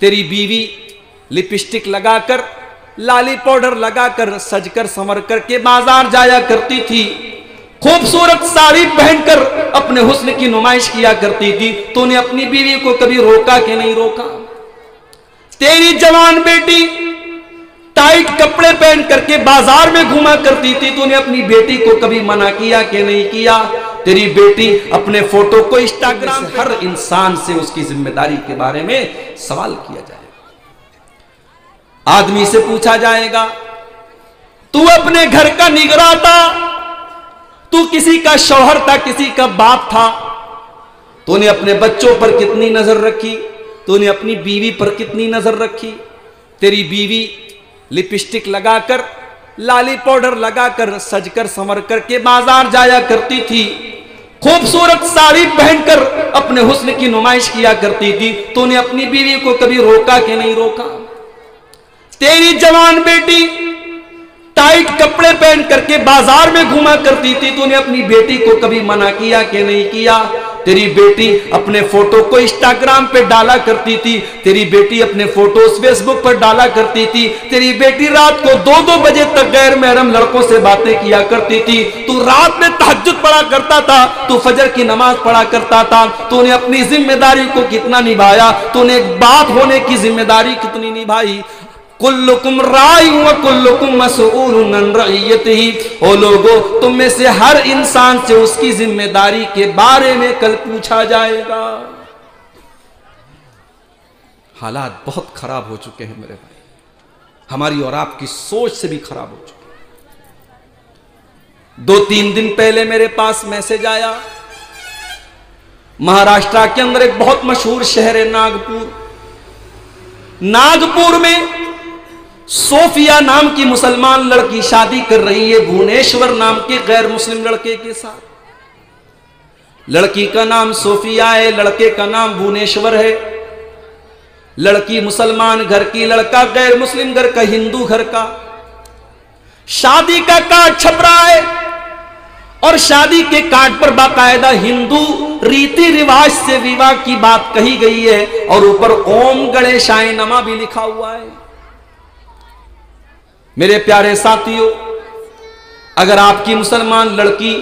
तेरी बीवी लिपस्टिक लगाकर, लाली पाउडर लगाकर, सजकर संवर कर के बाजार जाया करती थी, खूबसूरत साड़ी पहनकर अपने हुस्न की नुमाइश किया करती थी। तूने अपनी बीवी को कभी रोका कि नहीं रोका? तेरी जवान बेटी टाइट कपड़े पहन करके बाजार में घुमा करती थी, तूने अपनी बेटी को कभी मना किया कि नहीं किया? तेरी बेटी अपने फोटो को इंस्टाग्राम, हर इंसान से उसकी जिम्मेदारी के बारे में सवाल किया जाएगा। आदमी से पूछा जाएगा, तू अपने घर का निगरान था, तू किसी का शौहर था, किसी का बाप था, तूने अपने बच्चों पर कितनी नजर रखी? तूने अपनी बीवी पर कितनी नजर रखी? तेरी बीवी लिपस्टिक लगाकर, लाली पाउडर लगाकर, सजकर संवर कर के बाजार जाया करती थी, खूबसूरत साड़ी पहनकर अपने हुस्न की नुमाइश किया करती थी, तूने अपनी बीवी को कभी रोका कि नहीं रोका? तेरी जवान बेटी टाइट कपड़े पहन करके बाजार में घुमा करती थी, तूने अपनी बेटी को कभी मना किया कि नहीं किया? तेरी बेटी अपने फोटो को इंस्टाग्राम पे डाला करती थी, तेरी बेटी अपने फोटोज फेसबुक पर डाला करती थी, तेरी बेटी रात को 2-2 बजे तक गैर महरम लड़कों से बातें किया करती थी, तू रात में तहज्जुद पढ़ा करता था, तू फजर की नमाज पढ़ा करता था, तूने अपनी जिम्मेदारी को कितना निभाया? तूने एक बाप होने की जिम्मेदारी कितनी निभाई? कुल्लुकुम राई व कुल्लुकुम मसऊलुन अन रइयतिही। ओ लोगों, तुम में से हर इंसान से उसकी जिम्मेदारी के बारे में कल पूछा जाएगा। हालात बहुत खराब हो चुके हैं मेरे भाई, हमारी और आपकी सोच से भी खराब हो चुके हैं। 2-3 दिन पहले मेरे पास मैसेज आया, महाराष्ट्र के अंदर एक बहुत मशहूर शहर है नागपुर। नागपुर में सोफिया नाम की मुसलमान लड़की शादी कर रही है भुवनेश्वर नाम के गैर मुस्लिम लड़के के साथ। लड़की का नाम सोफिया है, लड़के का नाम भुवनेश्वर है। लड़की मुसलमान घर की, लड़का गैर मुस्लिम घर का, हिंदू घर का। शादी का कार्ड छप रहा है और शादी के कार्ड पर बाकायदा हिंदू रीति रिवाज से विवाह की बात कही गई है और ऊपर ओम गणेशाय नमः भी लिखा हुआ है। मेरे प्यारे साथियों, अगर आपकी मुसलमान लड़की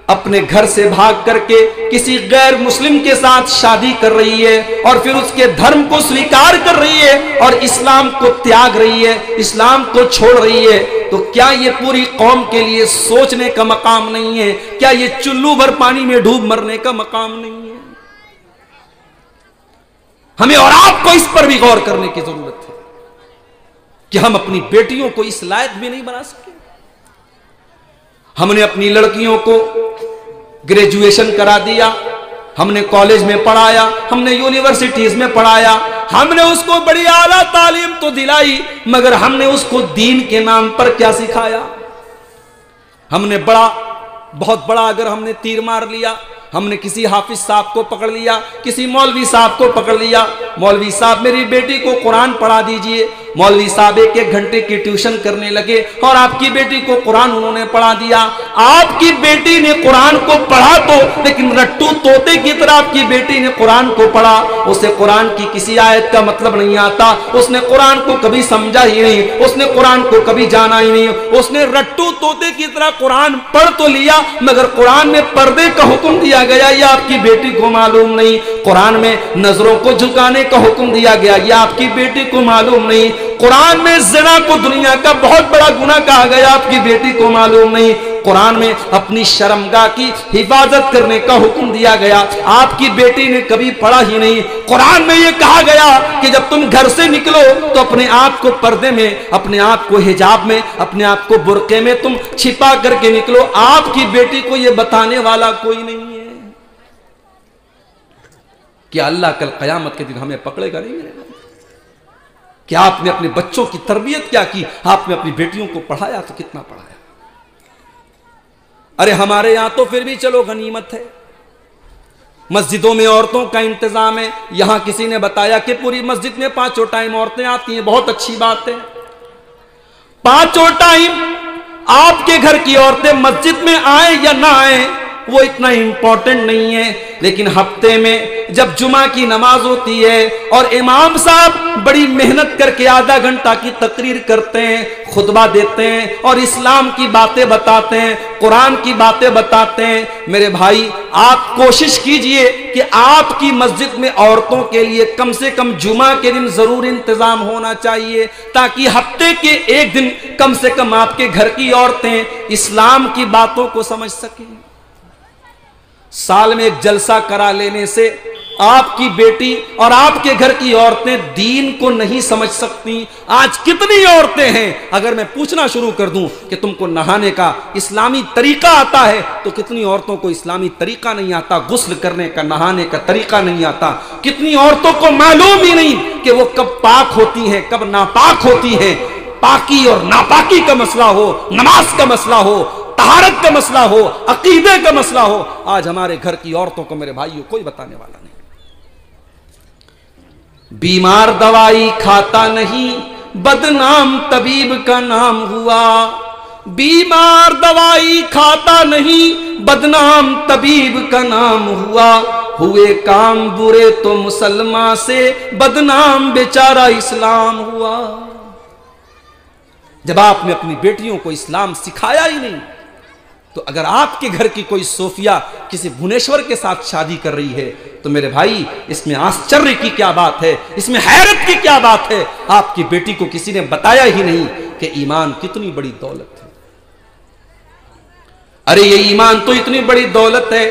अपने घर से भाग करके किसी गैर मुस्लिम के साथ शादी कर रही है और फिर उसके धर्म को स्वीकार कर रही है और इस्लाम को त्याग रही है, इस्लाम को छोड़ रही है, तो क्या ये पूरी कौम के लिए सोचने का मकाम नहीं है? क्या ये चुल्लू भर पानी में डूब मरने का मकाम नहीं है? हमें और आपको इस पर भी गौर करने की जरूरत है कि हम अपनी बेटियों को इस लायक भी नहीं बना सके। हमने अपनी लड़कियों को ग्रेजुएशन करा दिया, हमने कॉलेज में पढ़ाया, हमने यूनिवर्सिटीज में पढ़ाया, हमने उसको बड़ी आला तालीम तो दिलाई, मगर हमने उसको दीन के नाम पर क्या सिखाया? हमने बहुत बड़ा अगर हमने तीर मार लिया, हमने किसी हाफिज साहब को पकड़ लिया, किसी मौलवी साहब को पकड़ लिया, मौलवी साहब मेरी बेटी को कुरान पढ़ा दीजिए। मौलवी साहब 1-1 घंटे की ट्यूशन करने लगे और आपकी बेटी को कुरान उन्होंने पढ़ा दिया। आपकी बेटी ने कुरान को पढ़ा तो, लेकिन रट्टू तोते की तरह आपकी बेटी ने कुरान को पढ़ा। उसे कुरान की किसी आयत का मतलब नहीं आता, उसने कुरान को कभी समझा ही नहीं, उसने कुरान को कभी जाना ही नहीं। उसने रट्टू तोते की तरह कुरान पढ़ तो लिया, मगर कुरान में पर्दे का हुक्म दिया गया, यह आपकी बेटी को मालूम नहीं। कुरान में नजरों को झुकाने का हुक्म दिया गया, यह आपकी बेटी को मालूम नहीं। कुरान में ज़िना को दुनिया का बहुत बड़ा गुनाह कहा गया, आपकी बेटी को मालूम नहीं। कुरान में अपनी शर्मगाह की हिफाजत करने का हुक्म दिया गया, आपकी बेटी ने कभी पढ़ा ही नहीं। कुरान में यह कहा गया कि जब तुम घर से निकलो तो अपने आप को पर्दे में, अपने आप को हिजाब में, अपने आप को बुर्के में तुम छिपा करके निकलो। आपकी बेटी को यह बताने वाला कोई नहीं है। क्या अल्लाह कल कयामत के दिन हमें पकड़ेगा नहीं? क्या आपने अपने बच्चों की तरबियत क्या की? आपने अपनी बेटियों को पढ़ाया तो कितना पढ़ाया? अरे हमारे यहां तो फिर भी चलो गनीमत है, मस्जिदों में औरतों का इंतजाम है। यहां किसी ने बताया कि पूरी मस्जिद में 5 टाइम औरतें आती हैं, बहुत अच्छी बात है। 5 टाइम आपके घर की औरतें मस्जिद में आए या ना आए, वो इतना इंपॉर्टेंट नहीं है। लेकिन हफ्ते में जब जुमा की नमाज होती है और इमाम साहब बड़ी मेहनत करके आधा घंटा की तकरीर करते हैं, खुतबा देते हैं और इस्लाम की बातें बताते हैं, कुरान की बातें बताते हैं, मेरे भाई आप कोशिश कीजिए कि आपकी मस्जिद में औरतों के लिए कम से कम जुमा के दिन जरूर इंतजाम होना चाहिए, ताकि हफ्ते के एक दिन कम से कम आपके घर की औरतें इस्लाम की बातों को समझ सकें। साल में एक जलसा करा लेने से आपकी बेटी और आपके घर की औरतें दीन को नहीं समझ सकती। आज कितनी औरतें हैं, अगर मैं पूछना शुरू कर दूं कि तुमको नहाने का इस्लामी तरीका आता है, तो कितनी औरतों को इस्लामी तरीका नहीं आता, गुस्ल करने का, नहाने का तरीका नहीं आता। कितनी औरतों को मालूम ही नहीं कि वो कब पाक होती हैं, कब नापाक होती हैं। पाकी और नापाकी का मसला हो, नमाज का मसला हो, तहारत का मसला हो, अकीदे का मसला हो, आज हमारे घर की औरतों को मेरे भाइयों कोई बताने वाला नहीं। बीमार दवाई खाता नहीं, बदनाम तबीब का नाम हुआ। बीमार दवाई खाता नहीं, बदनाम तबीब का नाम हुआ। हुए काम बुरे तो मुसलमान से, बदनाम बेचारा इस्लाम हुआ। जब आपने अपनी बेटियों को इस्लाम सिखाया ही नहीं, तो अगर आपके घर की कोई सोफिया किसी भुवनेश्वर के साथ शादी कर रही है, तो मेरे भाई इसमें आश्चर्य की क्या बात है, इसमें हैरत की क्या बात है। आपकी बेटी को किसी ने बताया ही नहीं कि ईमान कितनी बड़ी दौलत है। अरे ये ईमान तो इतनी बड़ी दौलत है।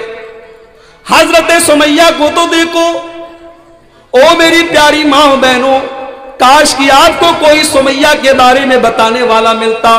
हजरत सुमैया को तो देखो। ओ मेरी प्यारी मां बहनों, काश कि आपको कोई सुमैया के बारे में बताने वाला मिलता।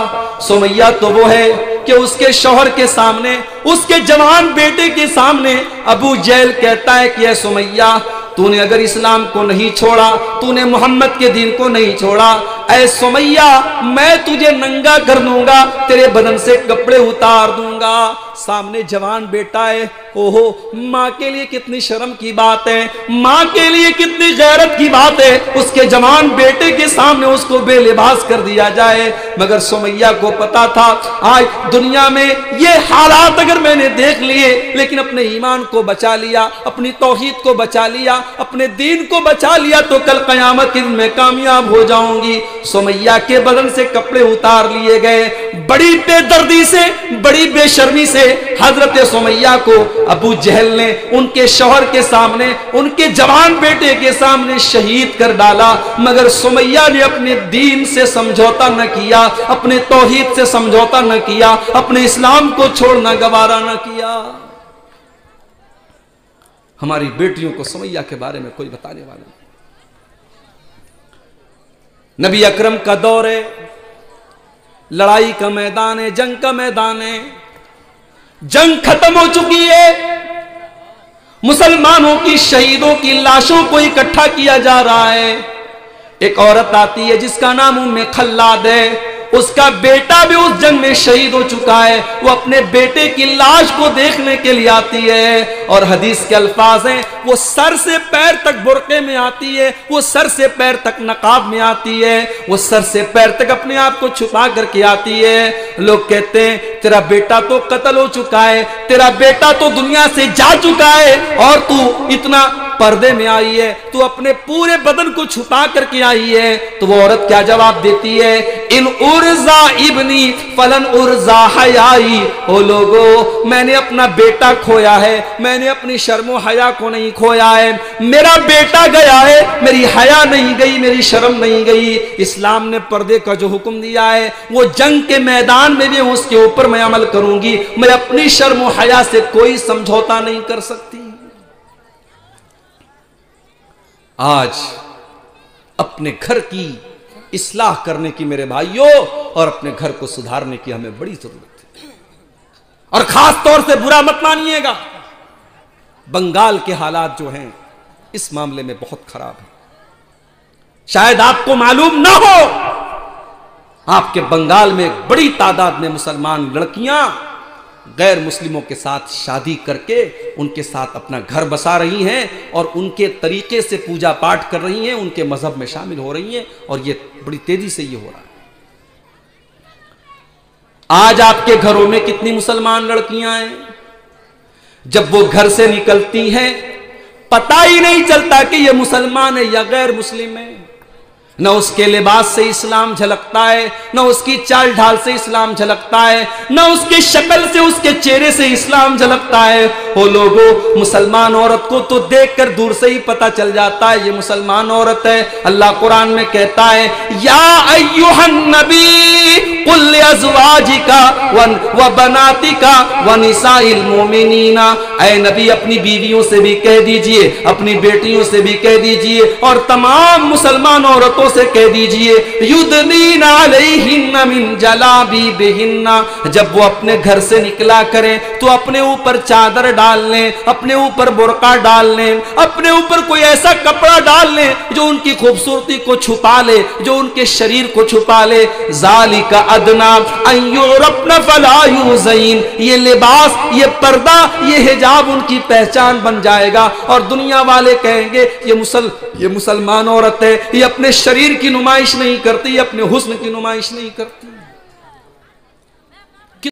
सुमैया तो वो है कि उसके शौहर के सामने, उसके जवान बेटे के सामने अबू जहल कहता है कि सुमैया, तूने अगर इस्लाम को नहीं छोड़ा, तूने मोहम्मद के दीन को नहीं छोड़ा, ऐ सुमैया मैं तुझे नंगा कर दूंगा, तेरे बदन से कपड़े उतार दूंगा। सामने जवान बेटा है। ओहो, माँ के लिए कितनी शर्म की बात है, माँ के लिए कितनी गैरत की बात है, उसके जवान बेटे के सामने उसको बेलिबास कर दिया जाए। मगर सुमैया को पता था आज दुनिया में ये हालात अगर मैंने देख लिए, लेकिन अपने ईमान को बचा लिया, अपनी तौहीद को बचा लिया, अपने दीन को बचा लिया, तो कल कयामत के दिन में कामयाब हो जाऊंगी। सुमैया के बदन से कपड़े उतार लिए गए। बड़ी बेदर्दी से, बड़ी बेशर्मी से हजरत सुमैया को अबू जहल ने उनके शौहर के सामने, उनके जवान बेटे के सामने शहीद कर डाला। मगर सुमैया ने अपने दीन से समझौता न किया, अपने तौहीद से समझौता न किया, अपने इस्लाम को छोड़ना गवारा न किया। हमारी बेटियों को सुमैया के बारे में कोई बताने वाला नहीं। नबी अकरम का दौर है, लड़ाई का मैदान है, जंग का मैदान है। जंग खत्म हो चुकी है, मुसलमानों की शहीदों की लाशों को इकट्ठा किया जा रहा है। एक औरत आती है जिसका नाम उम्मे खल्लाद है, उसका बेटा भी उस जंग में शहीद हो चुका है। वो अपने बेटे की लाश को देखने के लिए आती है, और हदीस के अल्फाज हैं, वो सर से पैर तक बुर्के में आती है, वो सर से पैर तक नकाब में आती है, वो सर से पैर तक अपने आप को छुपा करके आती है। लोग कहते हैं तेरा बेटा तो कत्ल हो चुका है, तेरा बेटा तो दुनिया से जा चुका है, और तू इतना पर्दे में आई है, तू अपने पूरे बदन को छुपा करके आई है। तो वो औरत क्या जवाब देती है? इन उर्जा इब्नी फलन उर्जा हयाई। ओ लोगो, मैंने अपना बेटा खोया है, मैंने अपनी शर्मो हया को नहीं खोया है। मेरा बेटा गया है, मेरी हया नहीं गई, मेरी शर्म नहीं गई। इस्लाम ने पर्दे का जो हुक्म दिया है, वो जंग के मैदान में भी उसके ऊपर मैं अमल करूंगी। मैं अपनी शर्मो हया से कोई समझौता नहीं कर सकती। आज अपने घर की इस्लाह करने की मेरे भाइयों, और अपने घर को सुधारने की हमें बड़ी जरूरत है। और खास तौर से बुरा मत मानिएगा, बंगाल के हालात जो हैं इस मामले में बहुत खराब है। शायद आपको मालूम ना हो, आपके बंगाल में एक बड़ी तादाद में मुसलमान लड़कियां गैर मुस्लिमों के साथ शादी करके उनके साथ अपना घर बसा रही हैं, और उनके तरीके से पूजा पाठ कर रही हैं, उनके मजहब में शामिल हो रही हैं, और ये बड़ी तेजी से ये हो रहा है। आज आपके घरों में कितनी मुसलमान लड़कियां हैं, जब वो घर से निकलती हैं पता ही नहीं चलता कि ये मुसलमान है या गैर मुस्लिम है। न उसके लिबास से इस्लाम झलकता है, न उसकी चाल ढाल से इस्लाम झलकता है, न उसके शक्ल से, उसके चेहरे से इस्लाम झलकता है। ओ लोगों, मुसलमान औरत को तो देखकर दूर से ही पता चल जाता है ये मुसलमान औरत है। अल्लाह कुरान में कहता है, या अय्युहन नबी कुल अज़वाजिका व बनातिका व निसाइल मोमिनीना, ऐ नबी अपनी बीवियों से भी कह दीजिए, अपनी बेटियों से भी कह दीजिए और तमाम मुसलमान औरतों से कह दीजिए, युदनीना अलैहिन्ना मिन जलाबीबिहिन्ना, जब वो अपने घर से निकला करें तो अपने ऊपर चादर डाल लें, अपने ऊपर बुर्का डाल लें, अपने ऊपर कोई ऐसा कपड़ा डाल लें जो उनकी खूबसूरती को छुपा ले, जो उनके शरीर को छुपा ले। ज़ालिका अदना अन युरफ़्न फला युज़ैन, ये लिबास, ये पर्दा, ये हिजाब उनकी पहचान बन जाएगा और दुनिया वाले कहेंगे ये मुसलमान औरत है, ये अपने शरीर की नुमाइश नहीं करती, अपने हुस्न की नुमाइश नहीं करती।